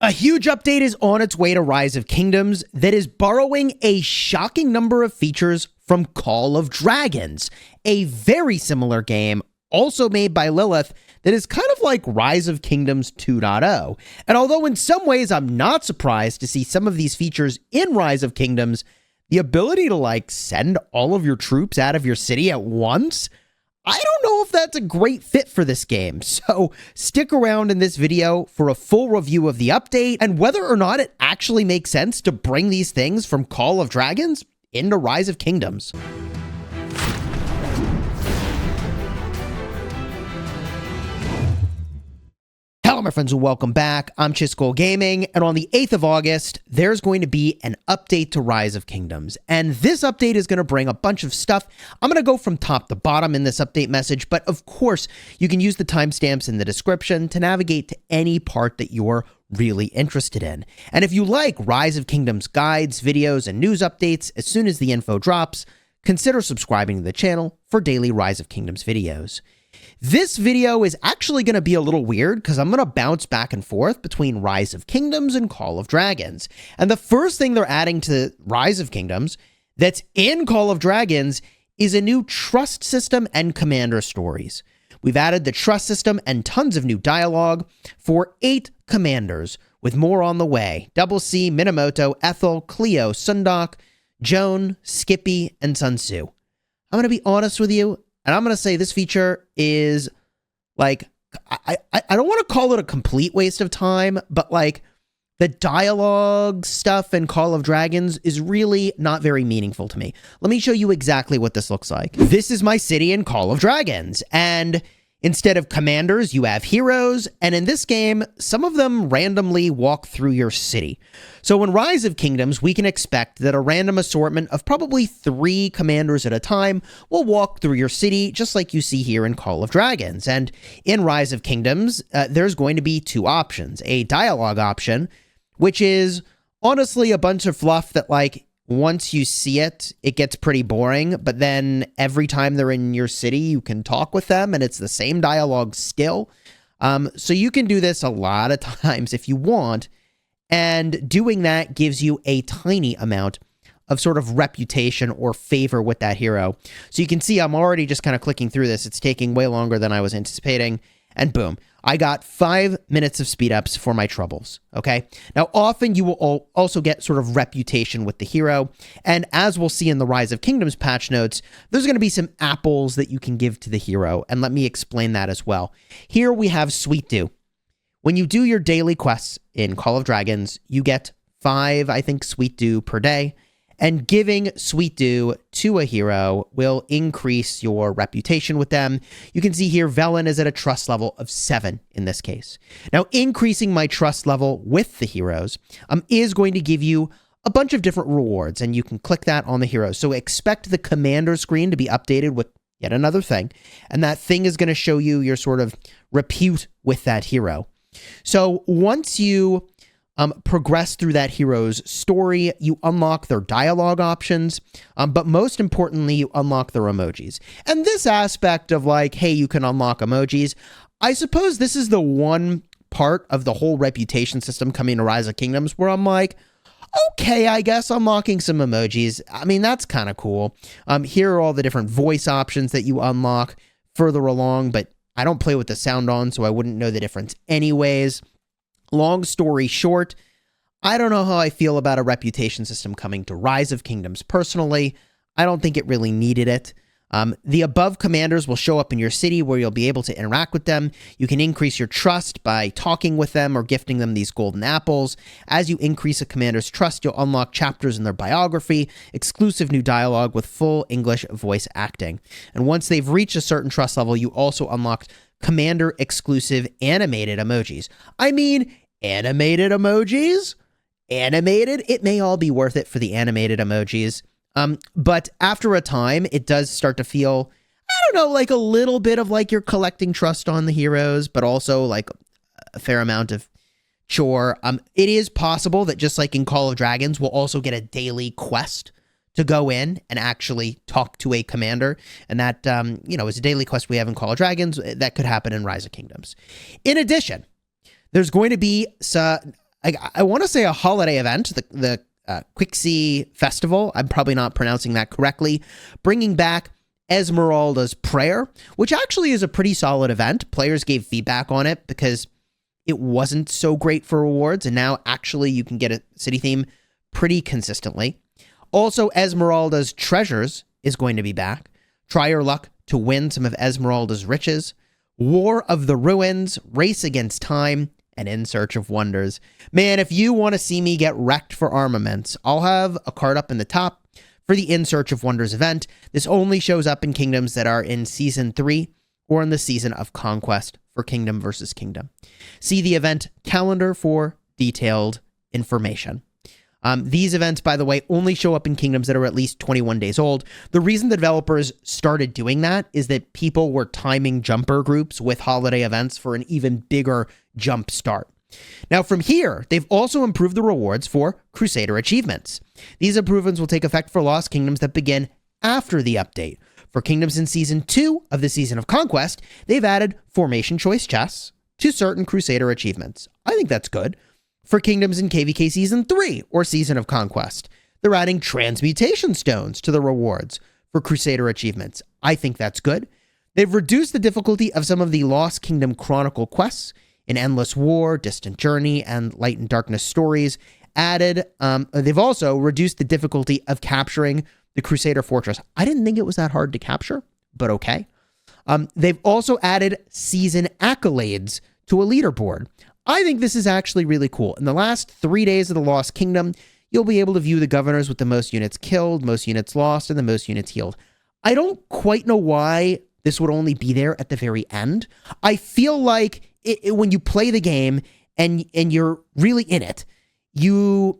A huge update is on its way to Rise of Kingdoms that is borrowing a shocking number of features from Call of Dragons, a very similar game also made by Lilith that is kind of like Rise of Kingdoms 2.0. And although in some ways I'm not surprised to see some of these features in Rise of Kingdoms, the ability to send all of your troops out of your city at once, I don't know if that's a great fit for this game, so stick around in this video for a full review of the update and whether or not it actually makes sense to bring these things from Call of Dragons into Rise of Kingdoms. Hello my friends and welcome back. I'm Chisgule Gaming, and on the 8th of August, there's going to be an update to Rise of Kingdoms. And this update is going to bring a bunch of stuff. I'm going to go from top to bottom in this update message, but of course, you can use the timestamps in the description to navigate to any part that you're really interested in. And if you like Rise of Kingdoms guides, videos, and news updates as soon as the info drops, consider subscribing to the channel for daily Rise of Kingdoms videos. This video is actually going to be a little weird because I'm going to bounce back and forth between Rise of Kingdoms and Call of Dragons. And the first thing they're adding to Rise of Kingdoms that's in Call of Dragons is a new trust system and commander stories. We've added the trust system and tons of new dialogue for 8 commanders, with more on the way. Double C, Minamoto, Ethel, Cleo, Sundok, Joan, Skippy, and Sun Tzu. I'm going to be honest with you, and I'm going to say this feature is, I don't want to call it a complete waste of time, but, the dialogue stuff in Call of Dragons is really not very meaningful to me. Let me show you exactly what this looks like. This is my city in Call of Dragons, and instead of commanders, you have heroes, and in this game, some of them randomly walk through your city. So in Rise of Kingdoms, we can expect that a random assortment of probably 3 commanders at a time will walk through your city, just like you see here in Call of Dragons. And in Rise of Kingdoms, there's going to be 2 options. A dialogue option, which is honestly a bunch of fluff that, once you see it, it gets pretty boring, but then every time they're in your city, you can talk with them, and it's the same dialogue still. So you can do this a lot of times if you want, and doing that gives you a tiny amount of sort of reputation or favor with that hero. So you can see I'm already just kind of clicking through this. It's taking way longer than I was anticipating, and boom. I got 5 minutes of speed ups for my troubles, okay? Now, often you will also get sort of reputation with the hero, and as we'll see in the Rise of Kingdoms patch notes, there's going to be some apples that you can give to the hero, and let me explain that as well. Here we have Sweet Dew. When you do your daily quests in Call of Dragons, you get 5, I think, Sweet Dew per day, and giving Sweet Dew to a hero will increase your reputation with them. You can see here Velen is at a trust level of 7 in this case. Now, increasing my trust level with the heroes is going to give you a bunch of different rewards, and you can click that on the heroes. So expect the commander screen to be updated with yet another thing, and that thing is going to show you your sort of repute with that hero. So once you progress through that hero's story, you unlock their dialogue options, but most importantly, you unlock their emojis. And this aspect of hey, you can unlock emojis, I suppose this is the one part of the whole reputation system coming to Rise of Kingdoms where I'm okay, I guess unlocking some emojis. I mean, that's kind of cool. Here are all the different voice options that you unlock further along, but I don't play with the sound on, so I wouldn't know the difference anyways. Long story short, I don't know how I feel about a reputation system coming to Rise of Kingdoms personally. I don't think it really needed it. The above commanders will show up in your city where you'll be able to interact with them. You can increase your trust by talking with them or gifting them these golden apples. As you increase a commander's trust, you'll unlock chapters in their biography, exclusive new dialogue with full English voice acting. And once they've reached a certain trust level, you also unlock commander exclusive animated emojis. I mean, animated emojis? Animated? It may all be worth it for the animated emojis. But after a time, it does start to feel, I don't know, a little bit of you're collecting trust on the heroes, but also a fair amount of chore. It is possible that just like in Call of Dragons, we'll also get a daily quest to go in and actually talk to a commander. And that, is a daily quest we have in Call of Dragons. That could happen in Rise of Kingdoms. In addition, there's going to be I want to say a holiday event, the Quixie Festival. I'm probably not pronouncing that correctly. Bringing back Esmeralda's Prayer, which actually is a pretty solid event. Players gave feedback on it because it wasn't so great for rewards, and now actually you can get a city theme pretty consistently. Also, Esmeralda's Treasures is going to be back. Try your luck to win some of Esmeralda's riches. War of the Ruins, Race Against Time, and In Search of Wonders. Man, if you want to see me get wrecked for armaments, I'll have a card up in the top for the In Search of Wonders event. This only shows up in kingdoms that are in Season 3 or in the Season of Conquest for Kingdom versus Kingdom. See the event calendar for detailed information. These events, by the way, only show up in kingdoms that are at least 21 days old. The reason the developers started doing that is that people were timing jumper groups with holiday events for an even bigger jump start. Now, from here, they've also improved the rewards for Crusader Achievements. These improvements will take effect for Lost Kingdoms that begin after the update. For kingdoms in Season 2 of the Season of Conquest, they've added Formation Choice Chess to certain Crusader Achievements. I think that's good. For kingdoms in KvK Season 3 or Season of Conquest, they're adding Transmutation Stones to the rewards for Crusader Achievements. I think that's good. They've reduced the difficulty of some of the Lost Kingdom Chronicle quests in Endless War, Distant Journey, and Light and Darkness stories. They've also reduced the difficulty of capturing the Crusader Fortress. I didn't think it was that hard to capture, but okay. They've also added season accolades to a leaderboard. I think this is actually really cool. In the last 3 days of the Lost Kingdom, you'll be able to view the governors with the most units killed, most units lost, and the most units healed. I don't quite know why this would only be there at the very end. I feel like when you play the game and you're really in it, you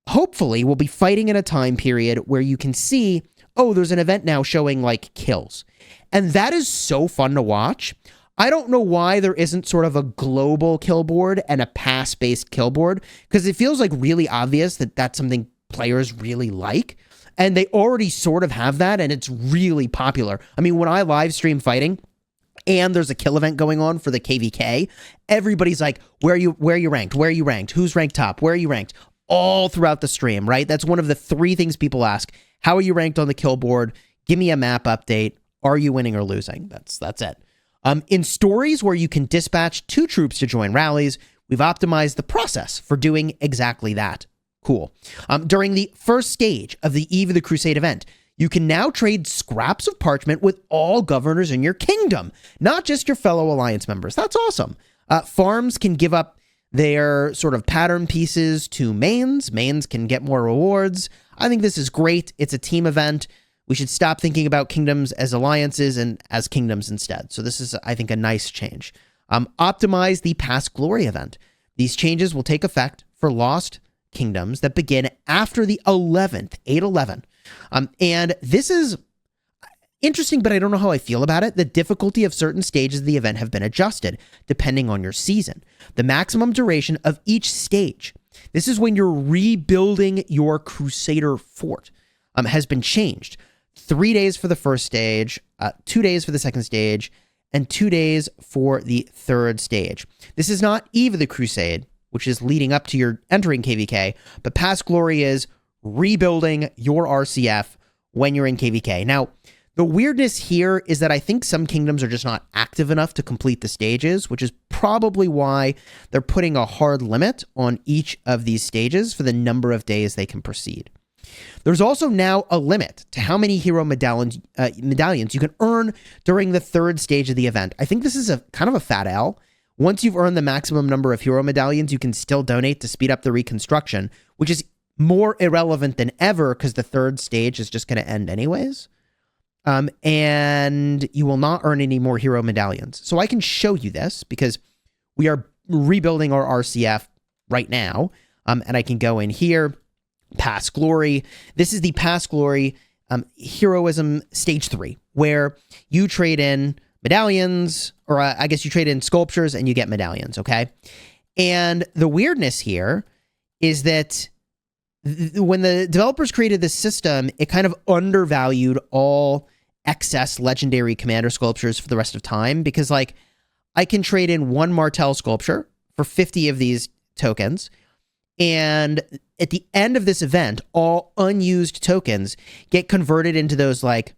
hopefully will be fighting in a time period where you can see, oh, there's an event now showing like kills. And that is so fun to watch. I don't know why there isn't sort of a global kill board and a pass-based kill board, because it feels like really obvious that that's something players really like. And they already sort of have that, and it's really popular. I mean, when I live stream fighting and there's a kill event going on for the KvK, everybody's like, where are you ranked? Where are you ranked? Who's ranked top? Where are you ranked? All throughout the stream, right? That's one of the 3 things people ask. How are you ranked on the kill board? Give me a map update. Are you winning or losing? That's it. In stories where you can dispatch 2 troops to join rallies, we've optimized the process for doing exactly that. Cool. During the first stage of the Eve of the Crusade event, you can now trade scraps of parchment with all governors in your kingdom, not just your fellow alliance members. That's awesome. Farms can give up their sort of pattern pieces to mains. Mains can get more rewards. I think this is great. It's a team event. We should stop thinking about kingdoms as alliances and as kingdoms instead. So this is, I think, a nice change. Optimize the Past Glory event. These changes will take effect for Lost Kingdoms that begin after the 11th, 8/11. And this is interesting, but I don't know how I feel about it. The difficulty of certain stages of the event have been adjusted, depending on your season. The maximum duration of each stage, this is when you're rebuilding your Crusader fort, has been changed. 3 days for the first stage, 2 days for the second stage, and 2 days for the third stage. This is not Eve of the Crusade, which is leading up to your entering KvK, but Past Glory is rebuilding your RCF when you're in KvK. Now, the weirdness here is that I think some kingdoms are just not active enough to complete the stages, which is probably why they're putting a hard limit on each of these stages for the number of days they can proceed. There's also now a limit to how many hero medallions you can earn during the third stage of the event. I think this is a kind of a fat L. Once you've earned the maximum number of hero medallions, you can still donate to speed up the reconstruction, which is more irrelevant than ever because the third stage is just going to end anyways. And you will not earn any more hero medallions. So I can show you this because we are rebuilding our RCF right now. And I can go in here, Past Glory. This is the Past Glory Heroism Stage 3, where you trade in medallions, or I guess you trade in sculptures and you get medallions, okay? And the weirdness here is that when the developers created this system, it kind of undervalued all excess legendary commander sculptures for the rest of time, because like I can trade in 1 Martel sculpture for 50 of these tokens. And at the end of this event, all unused tokens get converted into those like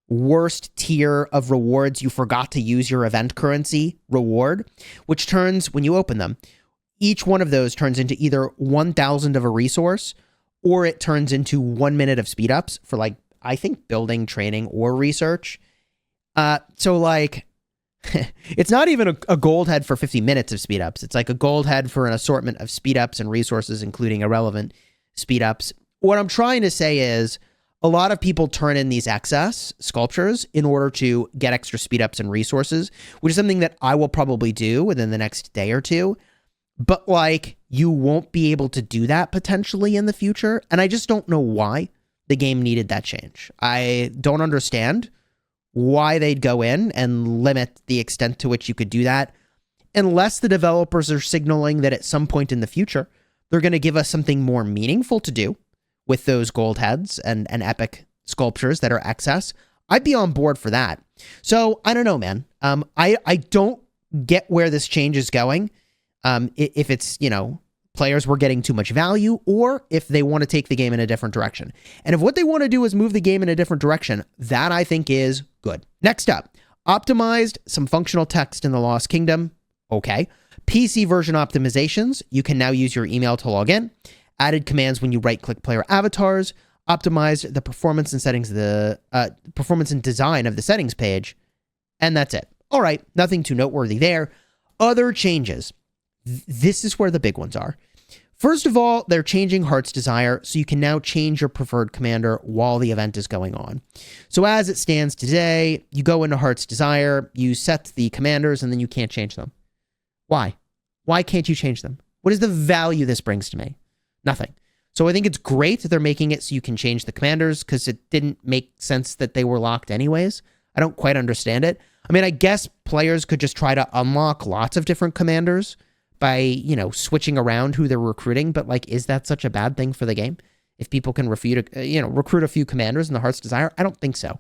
worst tier of rewards you forgot to use your event currency reward, which turns, when you open them, each one of those turns into either 1,000 of a resource, or it turns into 1 minute of speed ups for like, I think building, training, or research. So like, it's not even a gold head for 50 minutes of speed ups. It's like a gold head for an assortment of speed ups and resources, including irrelevant speed ups. What I'm trying to say is a lot of people turn in these excess sculptures in order to get extra speed ups and resources, which is something that I will probably do within the next day or two. But like, you won't be able to do that potentially in the future. And I just don't know why the game needed that change. I don't understand why they'd go in and limit the extent to which you could do that, unless the developers are signaling that at some point in the future, they're going to give us something more meaningful to do with those gold heads and epic sculptures that are excess. I'd be on board for that. So I don't know, man. I don't get where this change is going. If it's, you know, players were getting too much value, or if they want to take the game in a different direction. And if what they want to do is move the game in a different direction, that I think is good. Next up, optimized some functional text in the Lost Kingdom. Okay. PC version optimizations. You can now use your email to log in. Added commands when you right-click player avatars. Optimized the performance and settings, performance and design of the settings page. And that's it. All right. Nothing too noteworthy there. Other changes. This is where the big ones are. First of all, they're changing Heart's Desire, so you can now change your preferred commander while the event is going on. So as it stands today, you go into Heart's Desire, you set the commanders, and then you can't change them. Why? Why can't you change them? What is the value this brings to me? Nothing. So I think it's great that they're making it so you can change the commanders, because it didn't make sense that they were locked anyways. I don't quite understand it. I mean, I guess players could just try to unlock lots of different commanders by, you know, switching around who they're recruiting, but like, is that such a bad thing for the game? If people can recruit a few commanders in the Heart's Desire? I don't think so.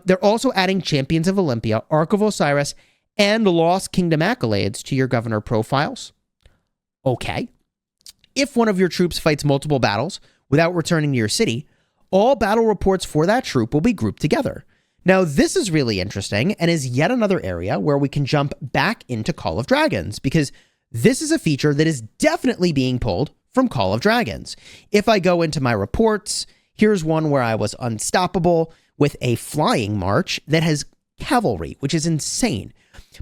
They're also adding Champions of Olympia, Ark of Osiris, and Lost Kingdom accolades to your governor profiles. Okay. If one of your troops fights multiple battles without returning to your city, all battle reports for that troop will be grouped together. Now, this is really interesting and is yet another area where we can jump back into Call of Dragons, because this is a feature that is definitely being pulled from Call of Dragons. If I go into my reports, here's one where I was unstoppable with a flying march that has cavalry, which is insane.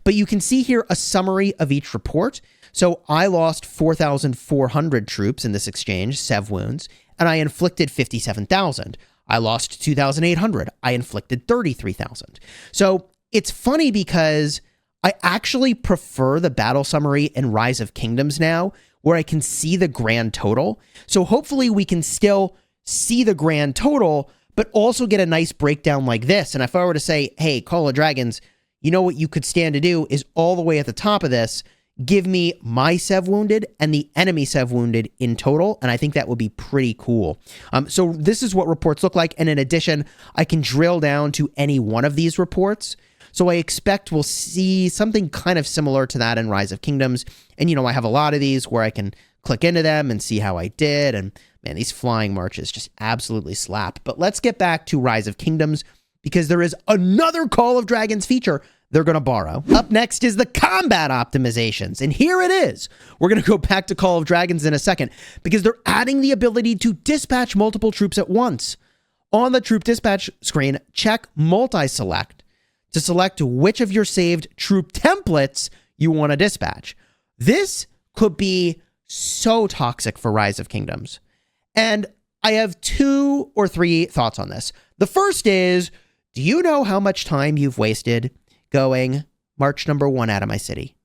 But you can see here a summary of each report. So I lost 4,400 troops in this exchange, sev wounds, and I inflicted 57,000. I lost 2,800. I inflicted 33,000. So it's funny because I actually prefer the battle summary in Rise of Kingdoms now, where I can see the grand total. So hopefully we can still see the grand total, but also get a nice breakdown like this. And if I were to say, hey, Call of Dragons, you know what you could stand to do is all the way at the top of this, give me my sev wounded and the enemy sev wounded in total. And I think that would be pretty cool. So this is what reports look like. And in addition, I can drill down to any one of these reports. So I expect we'll see something kind of similar to that in Rise of Kingdoms. And, you know, I have a lot of these where I can click into them and see how I did. And man, these flying marches just absolutely slap. But let's get back to Rise of Kingdoms, because there is another Call of Dragons feature they're going to borrow. Up next is the combat optimizations. And here it is. We're going to go back to Call of Dragons in a second, because they're adding the ability to dispatch multiple troops at once. On the troop dispatch screen, check multi-select to select which of your saved troop templates you want to dispatch. This could be so toxic for Rise of Kingdoms. And I have 2 or 3 thoughts on this. The first is, do you know how much time you've wasted going march number 1 out of my city?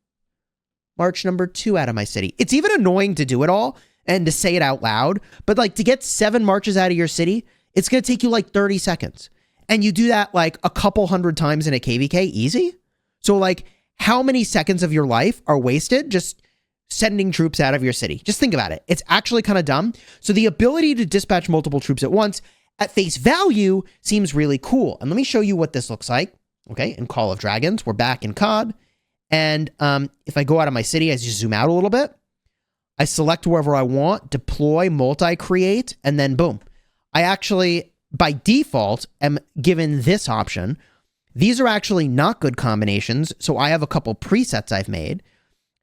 March number 2 out of my city. It's even annoying to do it all and to say it out loud, but like to get 7 marches out of your city, it's going to take you like 30 seconds. And you do that like a couple hundred times in a KvK easy. So like, how many seconds of your life are wasted just sending troops out of your city? Just think about it. It's actually kind of dumb. So the ability to dispatch multiple troops at once at face value seems really cool. And let me show you what this looks like. Okay, in Call of Dragons, we're back in COD. And if I go out of my city, I just zoom out a little bit. I select wherever I want, deploy, multi-create, and then boom. I actually, by default, am given this option. These are actually not good combinations, so I have a couple presets I've made,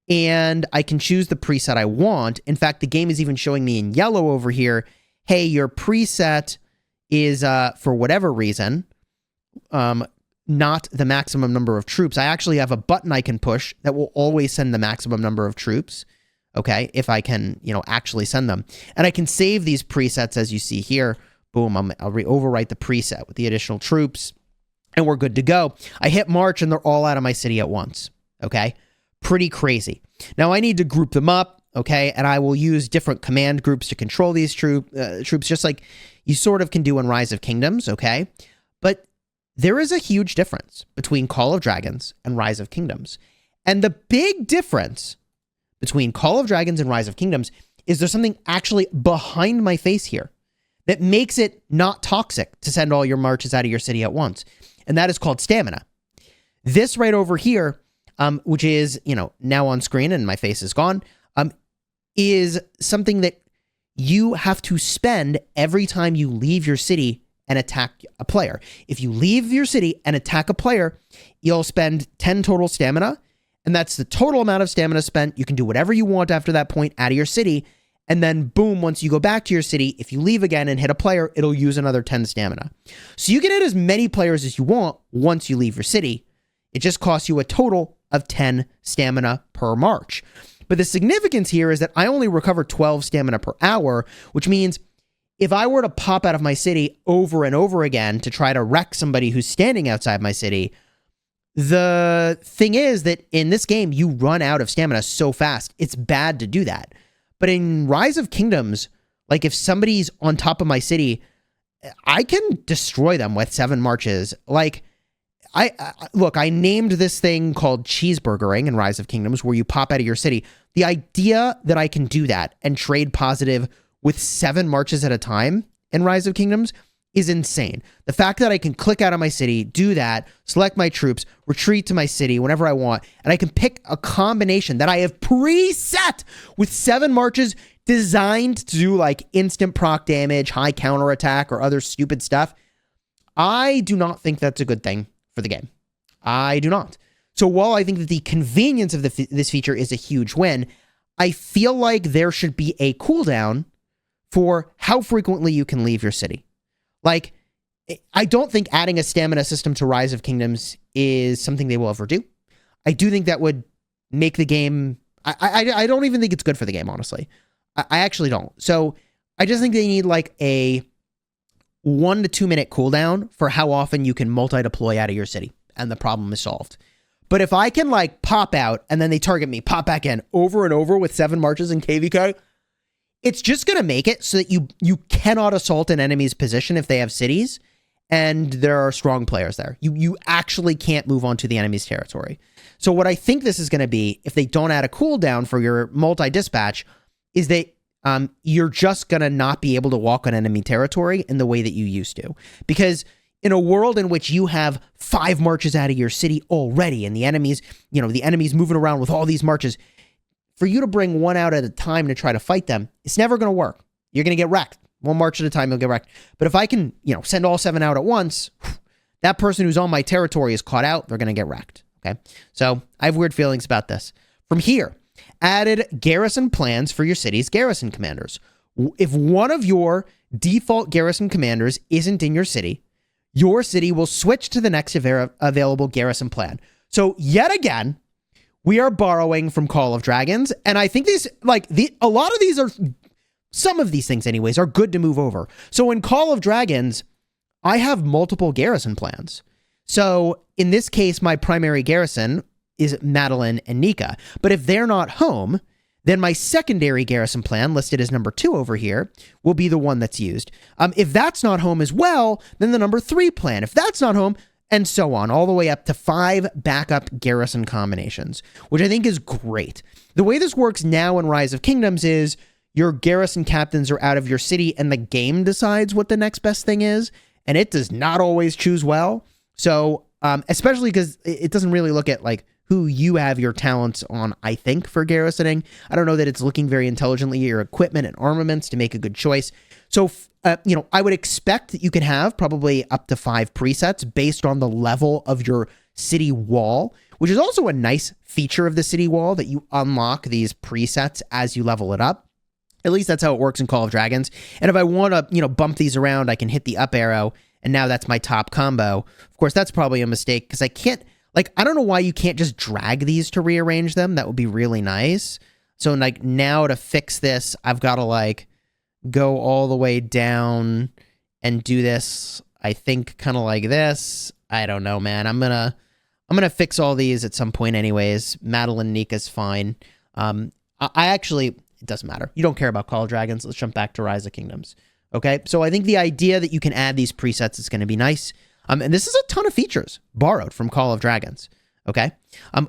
and I can choose the preset I want. In fact, the game is even showing me in yellow over here, hey, your preset is, for whatever reason, not the maximum number of troops. I actually have a button I can push that will always send the maximum number of troops. Okay, if I can, actually send them. And I can save these presets as you see here. Boom, I'll overwrite the preset with the additional troops, and we're good to go. I hit March, and they're all out of my city at once. Okay, pretty crazy. Now, I need to group them up, okay, and I will use different command groups to control these troops, just like you sort of can do in Rise of Kingdoms, okay? But there is a huge difference between Call of Dragons and Rise of Kingdoms. And the big difference between Call of Dragons and Rise of Kingdoms is there's something actually behind my face here that makes it not toxic to send all your marches out of your city at once. And that is called stamina. This right over here, which is, now on screen and my face is gone, is something that you have to spend every time you leave your city and attack a player. If you leave your city and attack a player, you'll spend 10 total stamina, and that's the total amount of stamina spent. You can do whatever you want after that point out of your city, and then boom, once you go back to your city, if you leave again and hit a player, it'll use another 10 stamina. So you can hit as many players as you want once you leave your city. It just costs you a total of 10 stamina per march. But the significance here is that I only recover 12 stamina per hour, which means if I were to pop out of my city over and over again to try to wreck somebody who's standing outside my city, the thing is that in this game, you run out of stamina so fast. It's bad to do that. But in Rise of Kingdoms, like if somebody's on top of my city, I can destroy them with 7 marches. Like, I named this thing called Cheeseburgering in Rise of Kingdoms, where you pop out of your city. The idea that I can do that and trade positive with 7 marches at a time in Rise of Kingdoms is insane. The fact that I can click out of my city, do that, select my troops, retreat to my city whenever I want, and I can pick a combination that I have preset with 7 marches designed to do like instant proc damage, high counterattack, or other stupid stuff. I do not think that's a good thing for the game. I do not. So while I think that the convenience of this feature is a huge win, I feel like there should be a cooldown for how frequently you can leave your city. Like, I don't think adding a stamina system to Rise of Kingdoms is something they will ever do. I do think that would make the game... I don't even think it's good for the game, honestly. I actually don't. So I just think they need like a 1 to 2 minute cooldown for how often you can multi-deploy out of your city, and the problem is solved. But if I can like pop out and then they target me, pop back in over and over with 7 marches in KvK, it's just going to make it so that you cannot assault an enemy's position if they have cities and there are strong players there. You actually can't move onto the enemy's territory. So what I think this is going to be, if they don't add a cooldown for your multi-dispatch, is that you're just going to not be able to walk on enemy territory in the way that you used to. Because in a world in which you have 5 marches out of your city already and the enemy's moving around with all these marches, for you to bring 1 out at a time to try to fight them, it's never going to work. You're going to get wrecked. 1 march at a time, you'll get wrecked. But if I can, send all 7 out at once, that person who's on my territory is caught out. They're going to get wrecked. Okay. So I have weird feelings about this. From here, added garrison plans for your city's garrison commanders. If one of your default garrison commanders isn't in your city will switch to the next available garrison plan. So yet again, we are borrowing from Call of Dragons, and I think some of these things anyways, are good to move over. So in Call of Dragons, I have multiple garrison plans. So in this case, my primary garrison is Madeline and Nika. But if they're not home, then my secondary garrison plan, listed as number 2 over here, will be the one that's used. If that's not home as well, then the number 3 plan. If that's not home, and so on, all the way up to 5 backup garrison combinations, which I think is great. The way this works now in Rise of Kingdoms is your garrison captains are out of your city and the game decides what the next best thing is, and it does not always choose well. So, especially because it doesn't really look at like who you have your talents on, I think, for garrisoning. I don't know that it's looking very intelligently at your equipment and armaments to make a good choice. So, I would expect that you can have probably up to 5 presets based on the level of your city wall, which is also a nice feature of the city wall, that you unlock these presets as you level it up. At least that's how it works in Call of Dragons. And if I want to, bump these around, I can hit the up arrow, and now that's my top combo. Of course, that's probably a mistake because I can't, I don't know why you can't just drag these to rearrange them. That would be really nice. So, now to fix this, I've got to, go all the way down and do this, I think, kind of like this. I don't know, man. I'm gonna fix all these at some point anyways. Madeline Nika's fine. I actually, it doesn't matter. You don't care about Call of Dragons. Let's jump back to Rise of Kingdoms. Okay, so I think the idea that you can add these presets is going to be nice. And this is a ton of features borrowed from Call of Dragons. Okay,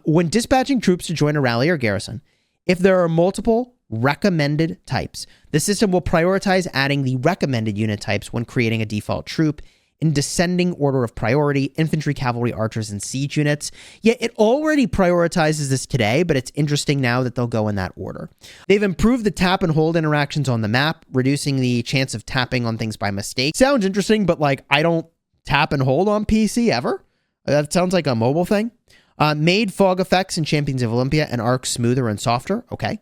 when dispatching troops to join a rally or garrison, if there are multiple recommended types, the system will prioritize adding the recommended unit types when creating a default troop in descending order of priority: infantry, cavalry, archers, and siege units. Yeah, it already prioritizes this today, but it's interesting now that they'll go in that order. They've improved the tap and hold interactions on the map, reducing the chance of tapping on things by mistake. Sounds interesting, but I don't tap and hold on PC ever. That sounds like a mobile thing. Made fog effects in Champions of Olympia and Arc smoother and softer. Okay.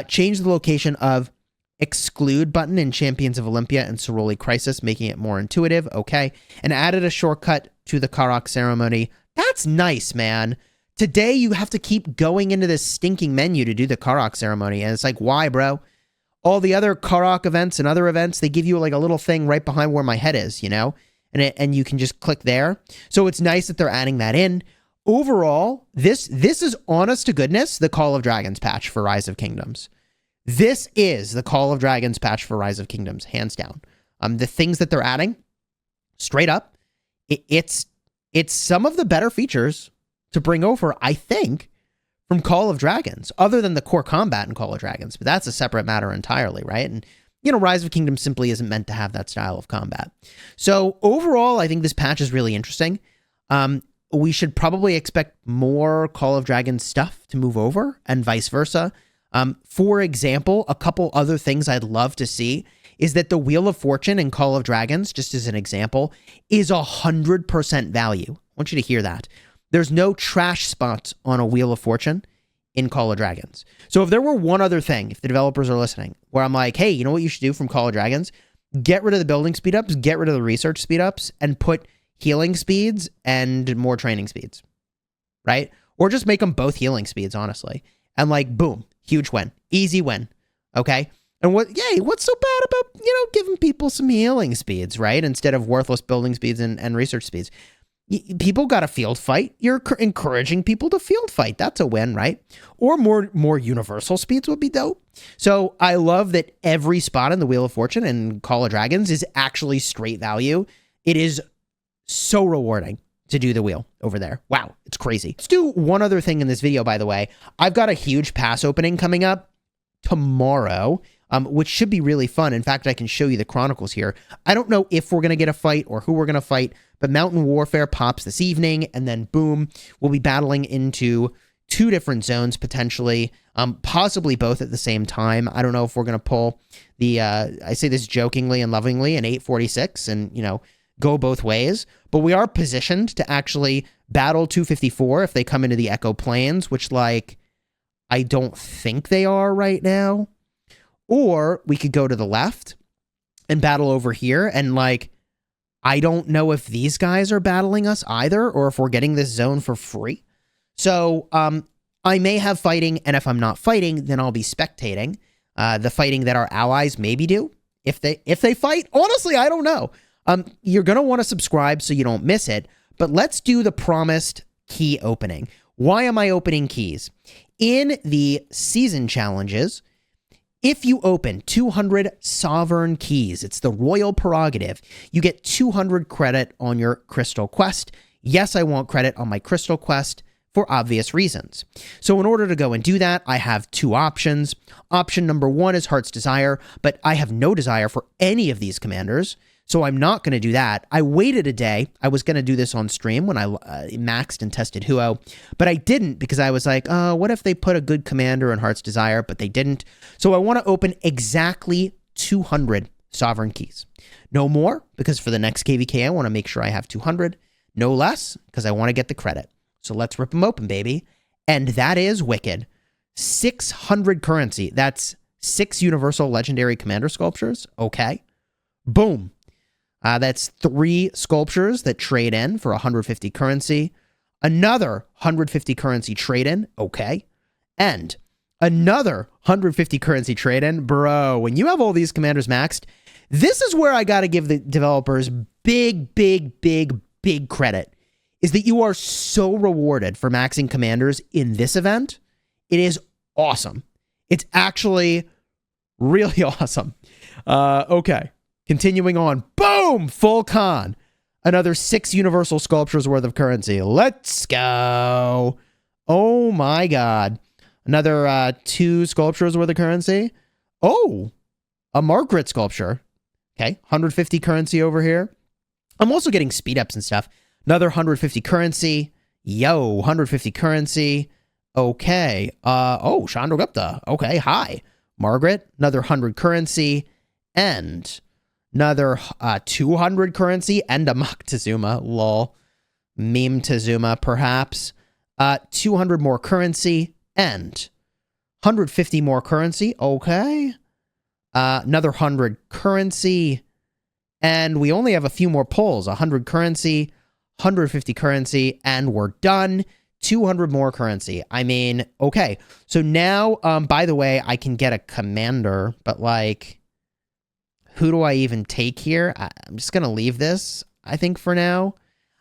Changed the location of exclude button in Champions of Olympia and Soroli Crisis, making it more intuitive. Okay. And added a shortcut to the KvK ceremony. That's nice, man. Today you have to keep going into this stinking menu to do the KvK ceremony. And it's why, bro? All the other KvK events and other events, they give you a little thing right behind where my head is, and you can just click there. So it's nice that they're adding that in. Overall, this is, honest to goodness, the Call of Dragons patch for Rise of Kingdoms. This is the Call of Dragons patch for Rise of Kingdoms, hands down. The things that they're adding, straight up, it's some of the better features to bring over, I think, from Call of Dragons, other than the core combat in Call of Dragons. But that's a separate matter entirely, right? And, Rise of Kingdoms simply isn't meant to have that style of combat. So overall, I think this patch is really interesting. We should probably expect more Call of Dragons stuff to move over, and vice versa. For example, a couple other things I'd love to see is that the Wheel of Fortune in Call of Dragons, just as an example, is 100% value. I want you to hear that. There's no trash spots on a Wheel of Fortune in Call of Dragons. So if there were one other thing, if the developers are listening, where I'm like, hey, you know what you should do from Call of Dragons? Get rid of the building speed ups, get rid of the research speed ups, and put healing speeds and more training speeds, right? Or just make them both healing speeds, honestly. And boom, huge win, easy win, okay? And what's so bad about, giving people some healing speeds, right? Instead of worthless building speeds and research speeds. People got a field fight. You're encouraging people to field fight. That's a win, right? Or more universal speeds would be dope. So I love that every spot in the Wheel of Fortune and Call of Dragons is actually straight value. It is so rewarding to do the wheel over there. Wow, it's crazy. Let's do one other thing in this video, by the way. I've got a huge pass opening coming up tomorrow, which should be really fun. In fact, I can show you the chronicles here. I don't know if we're going to get a fight or who we're going to fight, but Mountain Warfare pops this evening, and then boom, we'll be battling into 2 different zones potentially, possibly both at the same time. I don't know if we're going to pull the, I say this jokingly and lovingly, an 846 and, go both ways, but we are positioned to actually battle 254 if they come into the Echo Plains, which, I don't think they are right now. Or we could go to the left and battle over here, and, I don't know if these guys are battling us either, or if we're getting this zone for free. So, I may have fighting, and if I'm not fighting, then I'll be spectating the fighting that our allies maybe do. If they fight, honestly, I don't know. You're going to want to subscribe so you don't miss it, but let's do the promised key opening. Why am I opening keys? In the season challenges, if you open 200 sovereign keys, it's the royal prerogative, you get 200 credit on your crystal quest. Yes, I want credit on my crystal quest for obvious reasons. So in order to go and do that, I have 2 options. Option number 1 is Heart's Desire, but I have no desire for any of these commanders. So I'm not going to do that. I waited a day. I was going to do this on stream when I maxed and tested Huo, but I didn't because I was like, what if they put a good commander in Heart's Desire, but they didn't. So I want to open exactly 200 sovereign keys. No more, because for the next KvK, I want to make sure I have 200. No less, because I want to get the credit. So let's rip them open, baby. And that is wicked. 600 currency. That's 6 universal legendary commander sculptures. Okay. Boom. That's 3 sculptures that trade in for 150 currency. Another 150 currency trade in. Okay. And another 150 currency trade in. Bro, when you have all these commanders maxed, this is where I got to give the developers big credit, is that you are so rewarded for maxing commanders in this event. It is awesome. It's actually really awesome. Okay. Continuing on. Boom! Full con. Another 6 universal sculptures worth of currency. Let's go. Oh my god. Another 2 sculptures worth of currency. Oh, a Margaret sculpture. Okay, 150 currency over here. I'm also getting speed ups and stuff. Another 150 currency. Yo, 150 currency. Okay. Oh, Chandra Gupta. Okay, hi. Margaret, another 100 currency. And another 200 currency. And a Moctezuma. Lol. Meme Tezuma, perhaps. 200 more currency. And 150 more currency. Okay. Another 100 currency. And we only have a few more pulls. 100 currency, 150 currency, and we're done. 200 more currency. I mean, okay. So now, by the way, I can get a commander, but like, who do I even take here? I'm just going to leave this, I think, for now.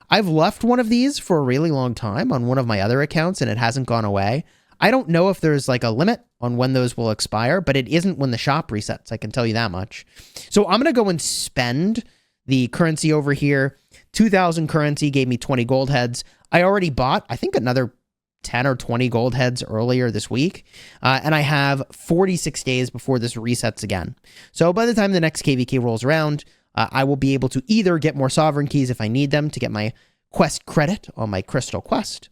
I've left one of these for a really long time on one of my other accounts, and it hasn't gone away. I don't know if there's like a limit on when those will expire, but it isn't when the shop resets. I can tell you that much. So I'm going to go and spend the currency over here. 2,000 currency gave me 20 gold heads. I already bought, I think, another 10 or 20 gold heads earlier this week. And I have 46 days before this resets again. So by the time the next KvK rolls around, I will be able to either get more sovereign keys if I need them to get my quest credit on my crystal quest,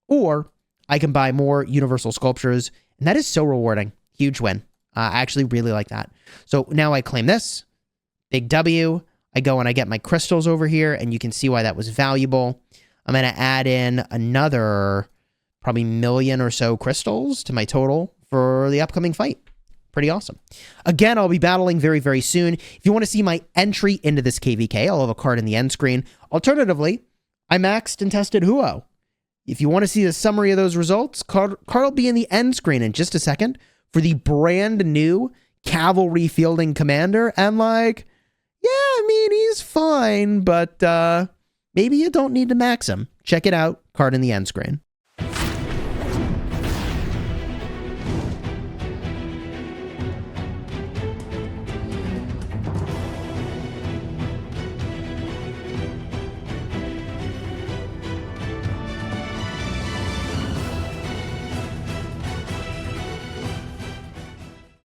or I can buy more universal sculptures, and that is so rewarding. Huge win. I actually really like that. So now I claim this. Big W. I go and I get my crystals over here, and you can see why that was valuable. I'm going to add in another probably 1 million or so crystals to my total for the upcoming fight. Pretty awesome. Again, I'll be battling very, very soon. If you want to see my entry into this KvK, I'll have a card in the end screen. Alternatively, I maxed and tested Huo. If you want to see the summary of those results, card will be in the end screen in just a second for the brand new cavalry fielding commander. And like, yeah, I mean, he's fine, but maybe you don't need to max him. Check it out. Card in the end screen.